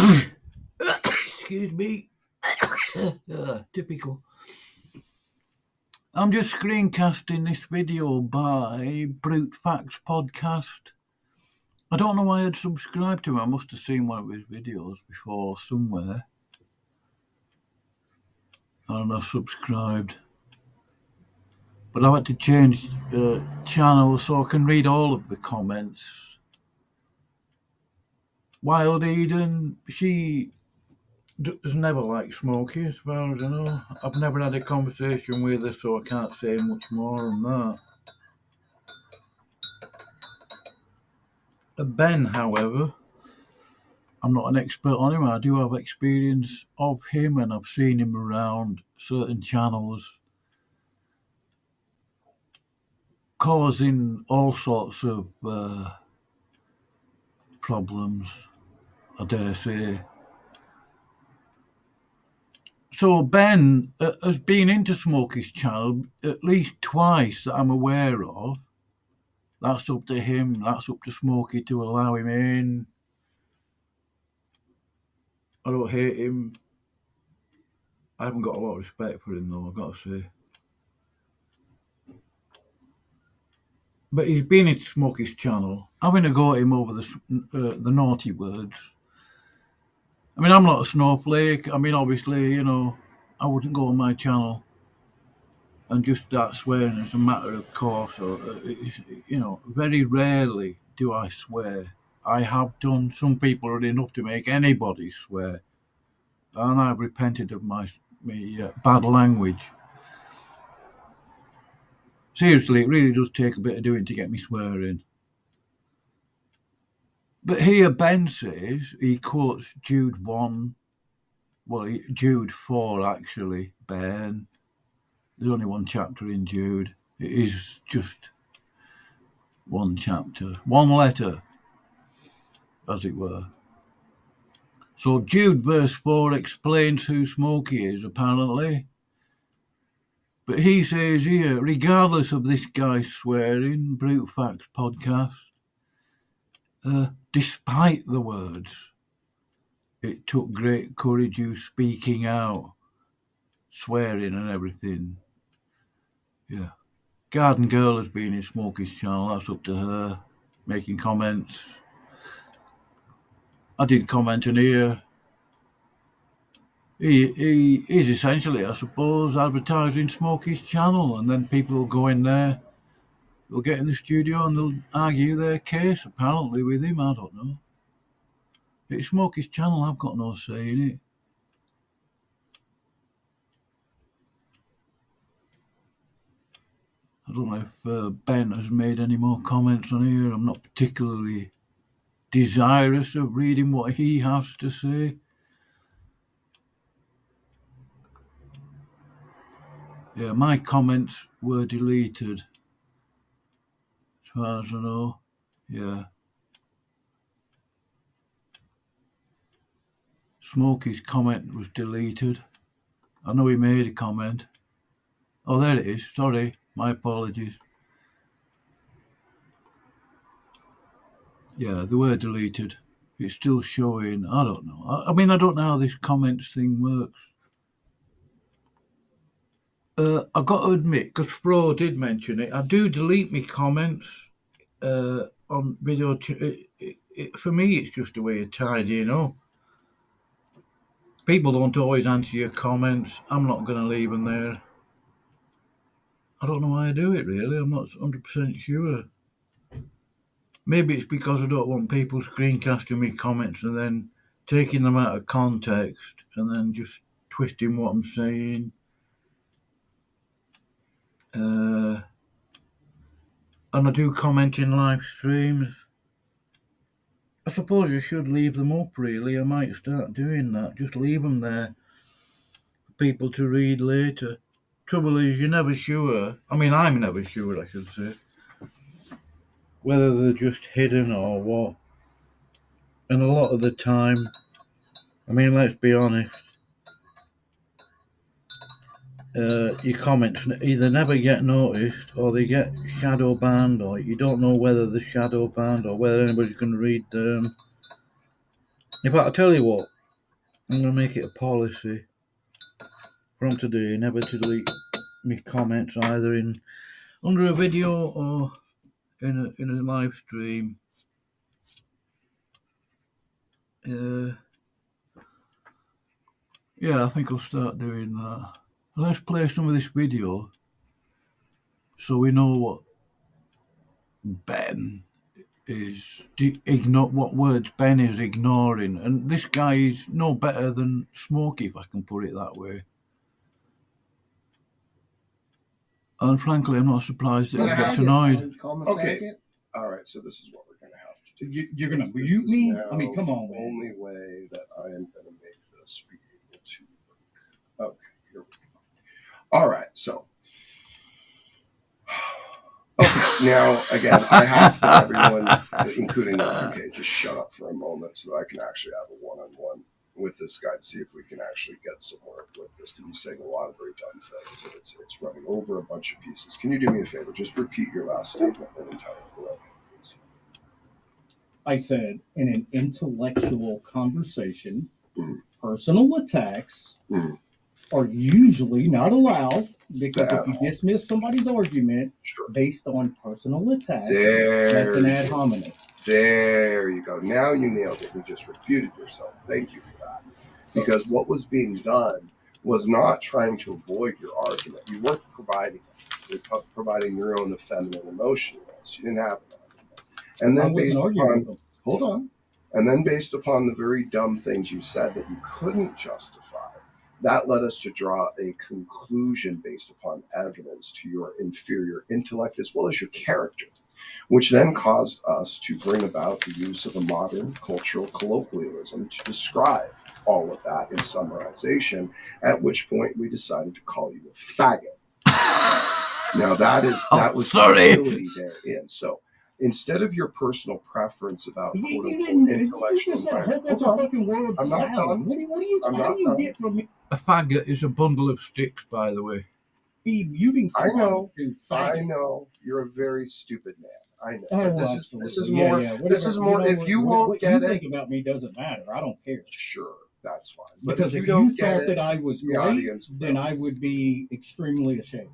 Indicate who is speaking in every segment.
Speaker 1: Excuse me. Typical. I'm just screencasting this video by Brute Facts Podcast. I don't know why I'd subscribed to him. I must have seen one of his videos before somewhere. And I subscribed. But I had to change the channel so I can read all of the comments. Wild Eden, she does never like Smokey, as far as I know. I've never had a conversation with her, so I can't say much more than that. Ben, however, I'm not an expert on him. I do have experience of him, and I've seen him around certain channels causing all sorts of problems, I dare say. So Ben has been into Smokey's channel at least twice that I'm aware of. That's up to him. That's up to Smokey to allow him in. I don't hate him. I haven't got a lot of respect for him, though, I've got to say. But he's been into Smokey's channel, having a go at him over the naughty words. I mean, I'm not a snowflake. I mean, obviously, I wouldn't go on my channel and just start swearing as a matter of course. Or, very rarely do I swear. I have done. Some people are enough to make anybody swear. And I've repented of my bad language. Seriously, it really does take a bit of doing to get me swearing. But here Ben says, he quotes Jude 1, Jude 4 actually, Ben. There's only one chapter in Jude. It is just one chapter, one letter, as it were. So Jude verse 4 explains who Smokey is, apparently. But he says here, regardless of this guy swearing, Brute Facts Podcast, despite the words, it took great courage you speaking out, swearing and everything. Yeah. Garden Girl has been in Smokey's channel. That's up to her, making comments. I did comment in here. He is essentially, I suppose, advertising Smokey's channel, and then people will go in there, they'll get in the studio and they'll argue their case, apparently, with him. I don't know. It's Smokey's channel. I've got no say in it. I don't know if Ben has made any more comments on here. I'm not particularly desirous of reading what he has to say. Yeah, my comments were deleted, as far as I know. Yeah. Smokey's comment was deleted. I know he made a comment. Oh, there it is. Sorry, my apologies. Yeah, they were deleted. It's still showing. I don't know. I mean, I don't know how this comments thing works. I've got to admit, because Fro did mention it, I do delete my comments on video. For me, it's just a way of tidying up. People don't always answer your comments. I'm not going to leave them there. I don't know why I do it, really. I'm not 100% sure. Maybe it's because I don't want people screencasting me comments and then taking them out of context and then just twisting what I'm saying. And I do comment in live streams. I suppose you should leave them up, really. I might start doing that. Just leave them there for people to read later. Trouble is, you're never sure. I mean, I'm never sure, I should say, whether they're just hidden or what. And a lot of the time, I mean, let's be honest, your comments either never get noticed or they get shadow banned, or you don't know whether they're shadow banned or whether anybody's going to read them. In fact, I'll tell you what, I'm going to make it a policy from today never to delete me comments either under a video or in a live stream. Yeah, I think I'll start doing that. Let's play some of this video so we know what Ben is what words Ben is ignoring, and this guy is no better than Smokey, if I can put it that way. And frankly, I'm not surprised that he gets annoyed.
Speaker 2: Okay, all right. So this is what we're gonna have to do.
Speaker 3: You're gonna mute me? I mean, come on,
Speaker 2: the
Speaker 3: man.
Speaker 2: only way that I am gonna make this be able to work. Okay, here we go. All right, so. Okay, now again, I have for everyone, including okay, just shut up for a moment so that I can actually have a one-on-one with this guy to see if we can actually get somewhere with this. Because he's saying a lot of very dumb things, and it's running over a bunch of pieces. Can you do me a favor? Just repeat your last statement and entirely correct, please.
Speaker 3: I said in an intellectual conversation, personal attacks are usually not allowed because if you dismiss somebody's argument based on personal attacks, that's an ad hominem.
Speaker 2: There you go. Now you nailed it. You just refuted yourself. Thank you for that. Because what was being done was not trying to avoid your argument. You weren't providing it. You were providing your own effeminate emotionalness. You didn't have an argument. And then based upon, hold on. And then based upon the very dumb things you said that you couldn't justify, that led us to draw a conclusion based upon evidence to your inferior intellect as well as your character, which then caused us to bring about the use of a modern cultural colloquialism to describe all of that in summarization, at which point we decided to call you a faggot. Now that was the therein. So instead of your personal preference about quote unquote intellectual environment,
Speaker 3: that's a fucking word.
Speaker 2: I'm not done.
Speaker 3: What do you get from me?
Speaker 1: A faggot is a bundle of sticks, by the way.
Speaker 2: I know. You're a very stupid man. I know. This is more. This is more. If you won't get it,
Speaker 3: what you think about me doesn't matter. I don't care.
Speaker 2: Sure, that's fine. But
Speaker 3: because if you thought that I was great, then I would be extremely ashamed.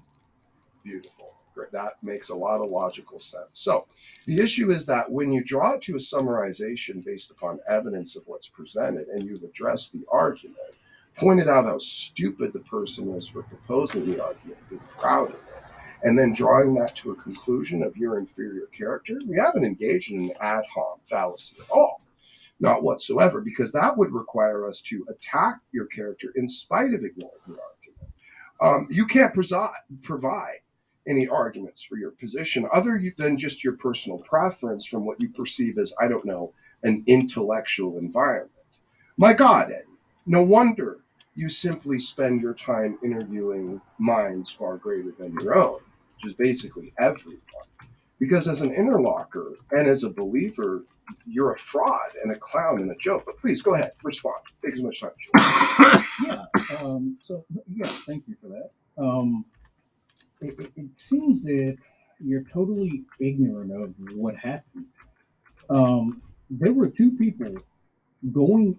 Speaker 2: Beautiful. Great. That makes a lot of logical sense. So the issue is that when you draw it to a summarization based upon evidence of what's presented, and you've addressed the argument, pointed out how stupid the person is for proposing the argument, being proud of it, and then drawing that to a conclusion of your inferior character, we haven't engaged in an ad hoc fallacy at all. Not whatsoever, because that would require us to attack your character in spite of ignoring your argument. You can't provide any arguments for your position other than just your personal preference from what you perceive as, I don't know, an intellectual environment. My God, Eddie, no wonder you simply spend your time interviewing minds far greater than your own, which is basically everyone. Because as an interlocker and as a believer, you're a fraud and a clown and a joke. But please go ahead, respond. Take as much time as
Speaker 3: you want. Thank you for that. It seems that you're totally ignorant of what happened. There were two people going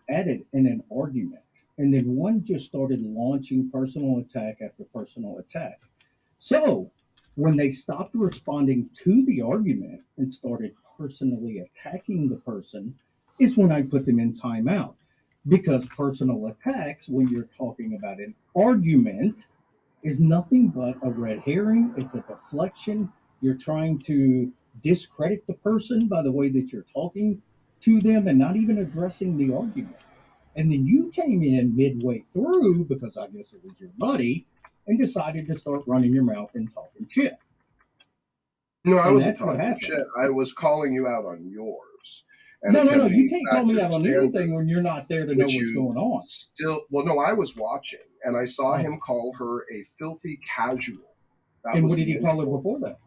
Speaker 3: at it in an argument, and then one just started launching personal attack after personal attack. So when they stopped responding to the argument and started personally attacking the person is when I put them in timeout, because personal attacks, when you're talking about an argument, is nothing but a red herring. It's a deflection. You're trying to discredit the person by the way that you're talking to them and not even addressing the argument. And then you came in midway through, because I guess it was your buddy, and decided to start running your mouth and talking shit.
Speaker 2: No, I wasn't talking shit. I was calling you out on yours.
Speaker 3: No. You can't call me out on anything when you're not there to know what's going on.
Speaker 2: I was watching, and I saw him call her a filthy casual.
Speaker 3: And what did he call her before that?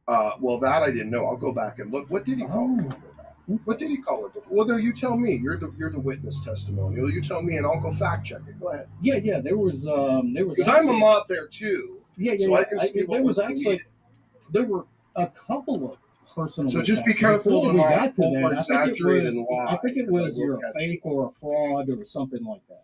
Speaker 2: That I didn't know. I'll go back and look. What did he call her before that? What did he call her before? Well, no, you tell me. You're the witness testimonial. You tell me, and I'll go fact check it. Go ahead.
Speaker 3: Yeah. There was.
Speaker 2: Because I'm a mod there too.
Speaker 3: Yeah.
Speaker 2: So I can see what was needed.
Speaker 3: There were a couple of personal.
Speaker 2: So just be
Speaker 3: attack.
Speaker 2: careful
Speaker 3: Before
Speaker 2: to
Speaker 3: we
Speaker 2: not
Speaker 3: got to that,
Speaker 2: over-exaggerate and
Speaker 3: I think it
Speaker 2: lie, 'cause I
Speaker 3: was
Speaker 2: will
Speaker 3: you're a
Speaker 2: catch
Speaker 3: fake
Speaker 2: you.
Speaker 3: or a fraud or something like that.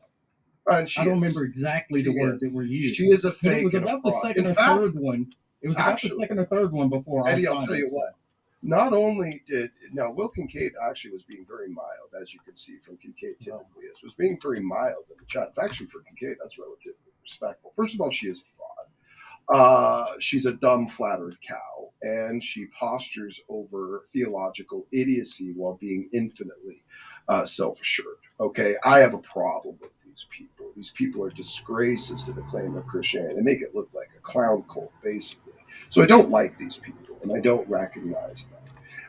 Speaker 2: And she
Speaker 3: I don't
Speaker 2: is.
Speaker 3: remember exactly the
Speaker 2: She
Speaker 3: word
Speaker 2: is.
Speaker 3: that were used.
Speaker 2: She is a
Speaker 3: But it
Speaker 2: fake
Speaker 3: was
Speaker 2: and a
Speaker 3: about the
Speaker 2: fraud.
Speaker 3: second
Speaker 2: In
Speaker 3: or
Speaker 2: fact,
Speaker 3: third one. It was about the
Speaker 2: actually,
Speaker 3: second or third one before I
Speaker 2: Eddie, I'll
Speaker 3: signed
Speaker 2: tell
Speaker 3: it.
Speaker 2: you what. Not only did now Will Kincaid actually was being very mild, as you can see from Kincaid typically is, was being very mild in the chat. Actually, for Kincaid, that's relatively respectful. First of all, she is a fraud. She's a dumb flat earth cow, and she postures over theological idiocy while being infinitely self-assured. Okay, I have a problem with these people. These people are disgraces to the claim of Christianity. They make it look like a clown cult, basically. So I don't like these people, and I don't recognize them.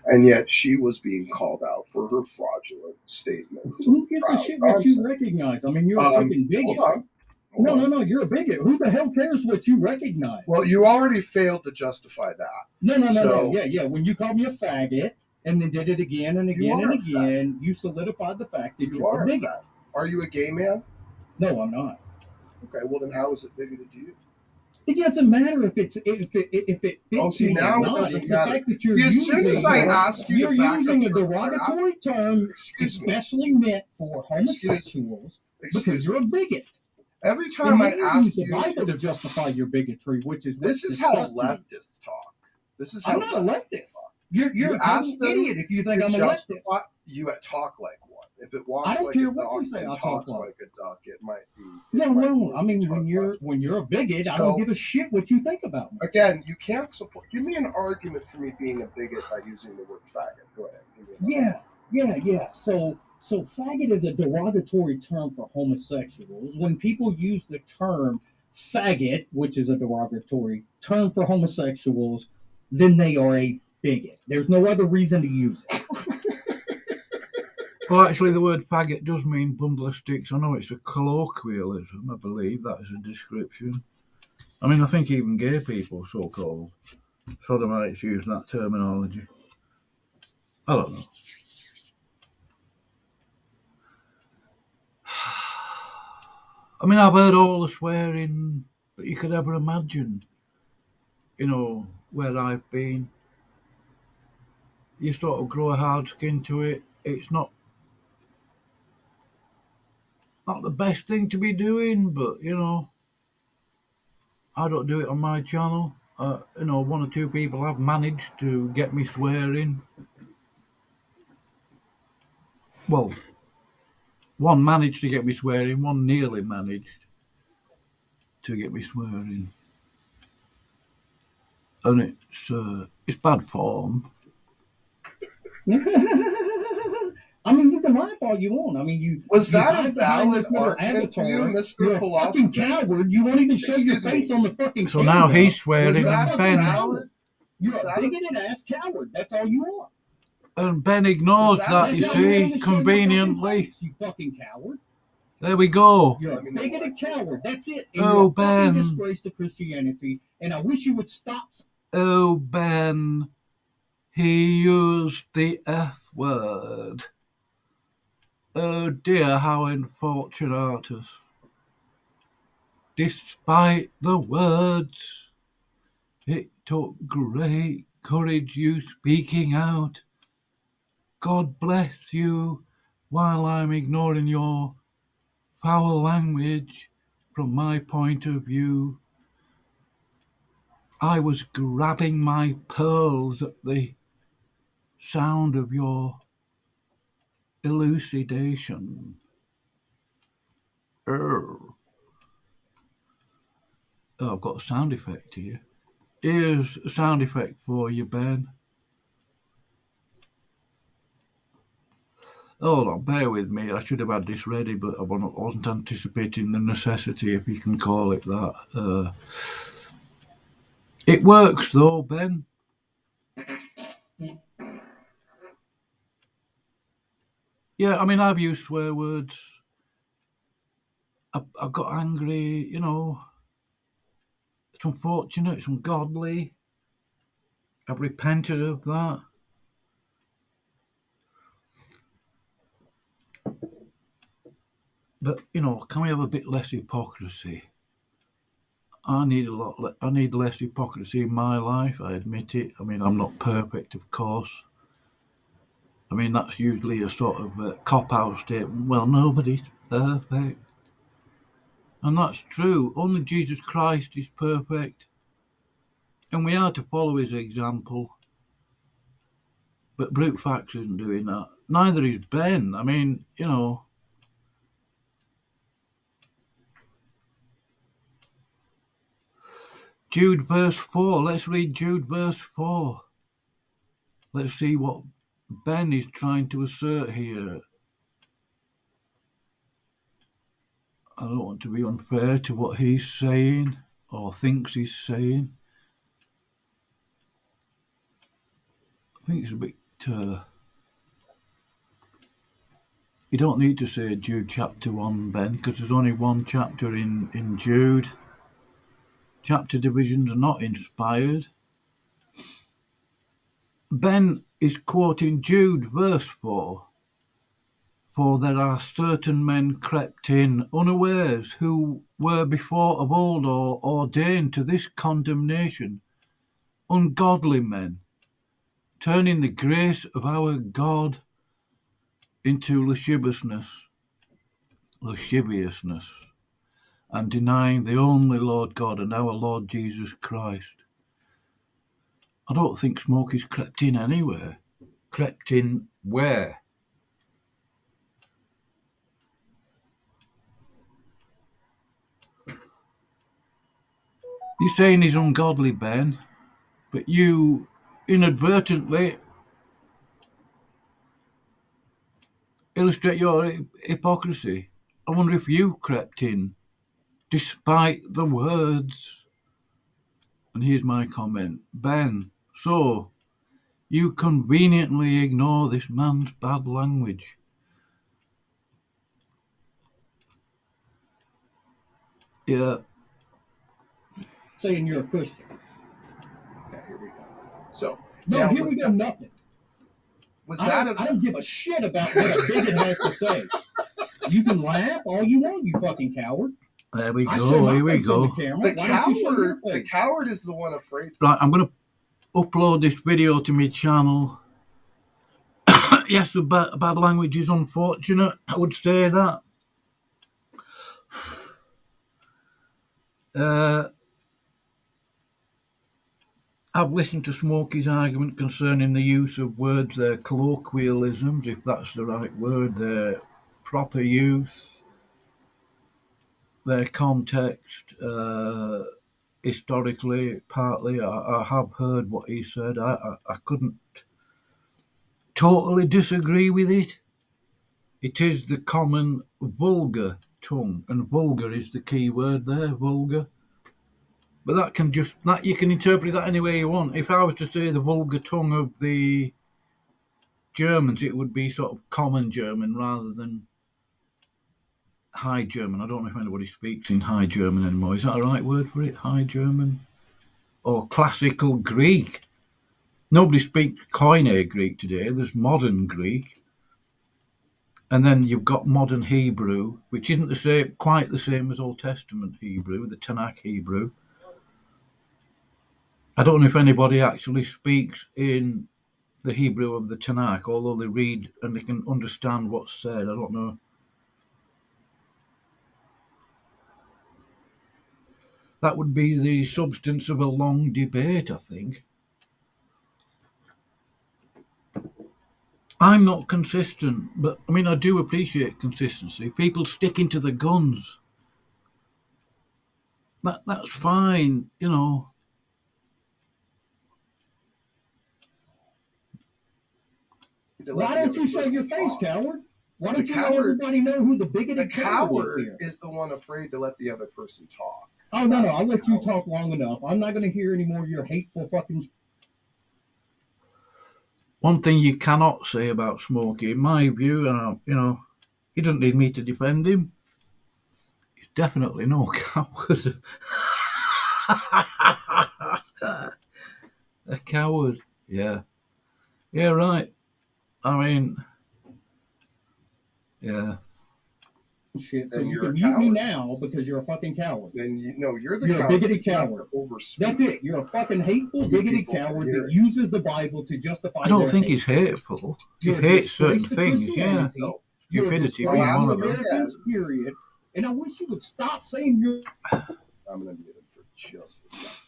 Speaker 2: And yet she was being called out for her fraudulent statements.
Speaker 3: Who gives a shit what you recognize? I mean, you're a freaking bigot.
Speaker 2: Hold on.
Speaker 3: No, you're a bigot. Who the hell cares what you recognize?
Speaker 2: Well, you already failed to justify that.
Speaker 3: No. Yeah. When you called me a faggot and then did it again and again and again, you solidified the fact that you're a bigot.
Speaker 2: Are you a gay man?
Speaker 3: No, I'm not.
Speaker 2: Okay, well then how is it bigoted to you?
Speaker 3: It doesn't matter if it fits me
Speaker 2: now
Speaker 3: or
Speaker 2: it
Speaker 3: not.
Speaker 2: doesn't
Speaker 3: It's
Speaker 2: matter.
Speaker 3: the fact that you're
Speaker 2: As soon as I ask you
Speaker 3: you're
Speaker 2: to back
Speaker 3: using a
Speaker 2: up your
Speaker 3: derogatory term especially meant for homosexuals because you're a bigot.
Speaker 2: Every time I ask
Speaker 3: use the Bible to justify your bigotry, which is
Speaker 2: this is how leftists talk. This is how
Speaker 3: I'm not a leftist. You're an idiot if you think I'm a leftist.
Speaker 2: You talk like one. If it walks
Speaker 3: I don't
Speaker 2: like
Speaker 3: care
Speaker 2: a
Speaker 3: what
Speaker 2: duck
Speaker 3: you say.
Speaker 2: and
Speaker 3: I
Speaker 2: talks
Speaker 3: talk
Speaker 2: like a duck, it might be.
Speaker 3: No. I mean, when you're a bigot, I don't give a shit what you think about me.
Speaker 2: Again, you can't support. Give me an argument for me being a bigot by using the word faggot. Go ahead.
Speaker 3: Yeah. So faggot is a derogatory term for homosexuals. When people use the term faggot, which is a derogatory term for homosexuals, then they are a bigot. There's no other reason to use it.
Speaker 1: Well, actually, the word faggot does mean bundle of sticks. I know it's a colloquialism. I believe that is a description. I mean, I think even gay people, so-called sodomites, use that terminology. I don't know. I mean, I've heard all the swearing that you could ever imagine, where I've been. You sort of grow a hard skin to it. It's not the best thing to be doing, but, I don't do it on my channel. One or two people have managed to get me swearing. Well, one managed to get me swearing, one nearly managed to get me swearing. And it's bad form.
Speaker 3: I mean, you can laugh all you want. I mean,
Speaker 2: was that
Speaker 3: a
Speaker 2: valid argument to you, Mr.
Speaker 3: You're a fucking coward. You won't even show your face on the fucking
Speaker 1: So now he's swearing,
Speaker 3: and
Speaker 1: Ben.
Speaker 3: You're a bigoted ass coward. That's all you are.
Speaker 1: And Ben ignores that, you see, conveniently.
Speaker 3: You fucking coward.
Speaker 1: There we go.
Speaker 3: You're a bigoted coward. That's it. And
Speaker 1: oh,
Speaker 3: you're a
Speaker 1: Ben.
Speaker 3: disgrace to Christianity. And I wish you would stop.
Speaker 1: Oh, Ben. He used the F word. Oh dear, how unfortunatus. Despite the words, it took great courage you speaking out. God bless you while I'm ignoring your foul language from my point of view. I was grabbing my pearls at the sound of your elucidation. Oh, I've got a sound effect here. Here's a sound effect for you, Ben. Hold on, bear with me. I should have had this ready, but I wasn't anticipating the necessity, if you can call it that. It works, though, Ben. Yeah, I mean, I've used swear words. I got angry, It's unfortunate, it's ungodly. I've repented of that. But, can we have a bit less hypocrisy? I need I need less hypocrisy in my life. I admit it. I mean, I'm not perfect, of course. I mean, that's usually a sort of cop-out statement. Well, nobody's perfect. And that's true. Only Jesus Christ is perfect. And we are to follow his example. But Brute Facts isn't doing that. Neither is Ben. I mean, you know. Jude verse 4. Let's read Jude verse 4. Let's see what Ben is trying to assert here. I don't want to be unfair to what he's saying or thinks he's saying. I think it's a bit... you don't need to say Jude chapter 1, Ben, because there's only one chapter in Jude. Chapter divisions are not inspired. Ben is quoting Jude verse 4. For there are certain men crept in unawares, who were before of old ordained to this condemnation, ungodly men, turning the grace of our God into lasciviousness, and denying the only Lord God and our Lord Jesus Christ. I don't think Smokey's crept in anywhere. Crept in where? You're saying he's ungodly, Ben, but you inadvertently illustrate your hypocrisy. I wonder if you crept in, despite the words. And here's my comment. Ben, so you conveniently ignore this man's bad language. Yeah.
Speaker 3: Saying you're a Christian.
Speaker 2: Okay, here we go. So
Speaker 3: No,
Speaker 2: now
Speaker 3: here we go. Nothing.
Speaker 2: Was
Speaker 3: I
Speaker 2: that
Speaker 3: don't give a shit about what a bigot has to say. You can laugh all you want, you fucking coward.
Speaker 1: There we
Speaker 3: I
Speaker 1: go.
Speaker 3: show my
Speaker 1: Here we
Speaker 3: face on
Speaker 1: go.
Speaker 3: the camera. Why don't you show your face?
Speaker 2: The coward is the one afraid.
Speaker 1: Right, I'm going to upload this video to my channel. Yes, the bad language is unfortunate. I would say that. I've listened to Smokey's argument concerning the use of words, their colloquialisms, if that's the right word, their proper use, their context, historically, partly. I have heard what he said. I couldn't totally disagree with it. It is the common vulgar tongue, and vulgar is the key word there, vulgar. But that you can interpret that any way you want. If I was to say the vulgar tongue of the Germans, it would be sort of common German rather than High German. I don't know if anybody speaks in High German anymore. Is that a right word for it? High German? Or Classical Greek? Nobody speaks Koine Greek today. There's modern Greek. And then you've got modern Hebrew, which isn't quite the same as Old Testament Hebrew, the Tanakh Hebrew. I don't know if anybody actually speaks in the Hebrew of the Tanakh, although they read and they can understand what's said. I don't know. That would be the substance of a long debate, I think. I'm not consistent, but I mean, I do appreciate consistency. People sticking to the guns. That's fine, you know.
Speaker 3: Why don't you show your face, coward? Why don't you let everybody know who the bigoted
Speaker 2: coward is the one afraid to let the other person talk.
Speaker 3: Oh, no, I'll let you talk long enough. I'm not going to hear any more of your hateful fucking...
Speaker 1: One thing you cannot say about Smokey, in my view, you know, he doesn't need me to defend him. He's definitely no coward. A coward, yeah. Yeah, right. I mean, yeah.
Speaker 3: shit, so
Speaker 2: Then
Speaker 3: you
Speaker 2: you're
Speaker 3: can
Speaker 2: a
Speaker 3: mute me
Speaker 2: coward.
Speaker 3: now because you're a fucking coward.
Speaker 2: Then you're the
Speaker 3: You're a
Speaker 2: coward.
Speaker 3: bigoted
Speaker 2: You have
Speaker 3: coward.
Speaker 2: to overspeak.
Speaker 3: That's it. You're a fucking hateful,
Speaker 2: You
Speaker 3: bigoted
Speaker 2: people can
Speaker 3: coward
Speaker 2: hear
Speaker 3: that
Speaker 2: it.
Speaker 3: uses the Bible to justify
Speaker 1: I don't
Speaker 3: their
Speaker 1: think
Speaker 3: hate.
Speaker 1: he's hateful. He
Speaker 3: You're a
Speaker 1: hates certain
Speaker 3: disgrace to
Speaker 1: things. Yeah,
Speaker 3: Christianity.
Speaker 2: No,
Speaker 3: You're a
Speaker 1: stupidity
Speaker 3: disgrace
Speaker 1: being
Speaker 2: I'll
Speaker 3: to
Speaker 1: one
Speaker 2: ask
Speaker 1: of
Speaker 2: him
Speaker 1: them.
Speaker 3: Americans, period. And I wish you would stop saying you're.
Speaker 2: I'm going to mute him for just a second.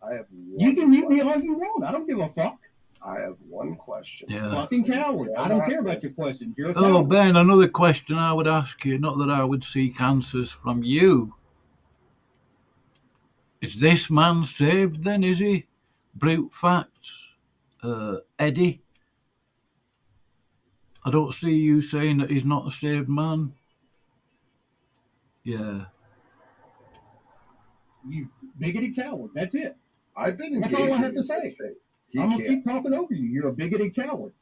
Speaker 2: I have
Speaker 3: You
Speaker 2: one
Speaker 3: can mute me
Speaker 2: question.
Speaker 3: all you want. I don't give a fuck.
Speaker 2: I have one question.
Speaker 1: Yeah.
Speaker 3: Fucking coward. I don't care about your questions. You're a
Speaker 1: Oh,
Speaker 3: coward.
Speaker 1: Ben, another question I would ask you, not that I would seek answers from you. Is this man saved then, is he? Brute facts. Eddie? I don't see you saying that he's not a saved man. Yeah.
Speaker 3: You bigoted coward. That's it.
Speaker 2: I've been
Speaker 3: That's all I
Speaker 2: engaging
Speaker 3: have to
Speaker 2: in
Speaker 3: say.
Speaker 2: this thing. He
Speaker 3: I'm gonna
Speaker 2: can't.
Speaker 3: keep talking over you. You're a bigoted coward.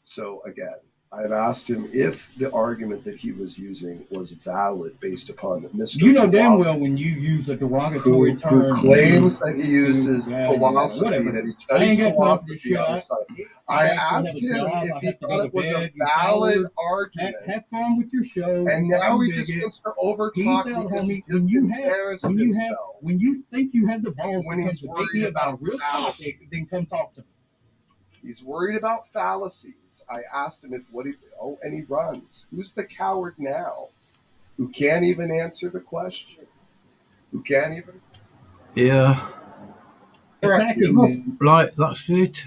Speaker 2: So again, I've asked him if the argument that he was using was valid based upon Mr.
Speaker 3: You know damn
Speaker 2: Philosophy,
Speaker 3: well when you use a derogatory
Speaker 2: who
Speaker 3: term.
Speaker 2: claims that he uses
Speaker 3: Yeah,
Speaker 2: philosophy,
Speaker 3: whatever.
Speaker 2: that he
Speaker 3: I
Speaker 2: studies
Speaker 3: ain't got time for this
Speaker 2: philosophy
Speaker 3: shit.
Speaker 2: on the side. I
Speaker 3: have to
Speaker 2: asked
Speaker 3: have a
Speaker 2: him
Speaker 3: job. I
Speaker 2: if he
Speaker 3: have to go
Speaker 2: thought
Speaker 3: to
Speaker 2: it was a
Speaker 3: bed, you
Speaker 2: valid
Speaker 3: coward.
Speaker 2: argument.
Speaker 3: Have fun with your show.
Speaker 2: And
Speaker 3: you
Speaker 2: now
Speaker 3: fucking
Speaker 2: he just
Speaker 3: bigot.
Speaker 2: wants to overtalk
Speaker 3: Peace out,
Speaker 2: because
Speaker 3: homie.
Speaker 2: he just
Speaker 3: When you
Speaker 2: embarrassed
Speaker 3: when you have
Speaker 2: himself.
Speaker 3: when you think you have the balls
Speaker 2: When
Speaker 3: to come
Speaker 2: he's
Speaker 3: debate me
Speaker 2: worried
Speaker 3: about a
Speaker 2: about
Speaker 3: real
Speaker 2: fallacy.
Speaker 3: topic, then come talk to me.
Speaker 2: He's worried about fallacies. I asked him and he runs. Who's the coward now? Who can't even answer the question? Who can't even
Speaker 1: Yeah.
Speaker 2: correct
Speaker 3: Attacking
Speaker 2: you?
Speaker 3: me.
Speaker 1: Right, that's it.